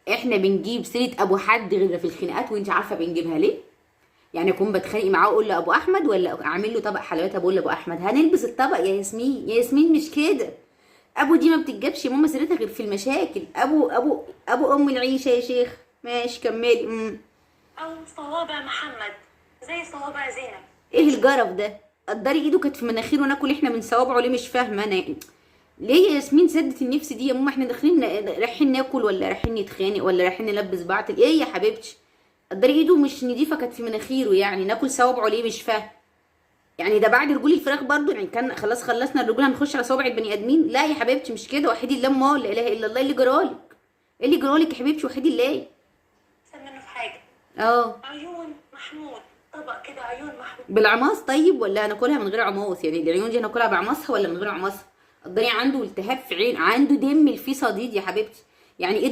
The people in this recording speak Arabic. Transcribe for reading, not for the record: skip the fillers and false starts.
احنا بنجيب سيره ابو حد غير في الخناقات، وانت عارفه بنجيبها ليه؟ يعني اكون بتخانق معاه اقول له ابو احمد، ولا اعمل له طبق حلويات بقول له ابو احمد؟ هنلبس الطبق يا ياسمين، يا ياسمين مش كده. ابو دي ما بتتجابش يا ماما سيرتها غير في المشاكل. ابو ام العيشه يا شيخ. ماشي كملي. او صوابع محمد زي صوابع زينب. ايه الجرف ده؟ قدري ايده كانت في مناخيره ناكل احنا من صوابعه ليه؟ مش فاهمه انا. ليه يا ياسمين سدت النفس دي يا ماما؟ احنا داخلين رايحين ناكل ولا رايحين نتخانق ولا رايحين نلبس بعض؟ ايه يا حبيبتي؟ قدري ايده مش نضيفه كانت في مناخيره، يعني ناكل صوابعه ليه؟ مش فاهم. يعني ده بعد رجول الفراخ برضو؟ يعني كان خلاص خلصنا الرجول هنخش على صوابع البني ادمين؟ لا يا حبيبتي مش كده، وحيدي الله. امال لا اله الا الله. إيه اللي جرالك؟ ايه اللي جرالك يا حبيبتي؟ وحيدي الله. احسن منه في حاجه. اه عيون محمود، طبق كده عيون محمود. بالعماص طيب ولا هناكلها من غير عماص؟ يعني العيون دي هناكلها بعماصها ولا من غير عماصها؟ قدري عنده التهاب في عين، عنده دم الفيه صديد يا حبيبتي. يعني ايده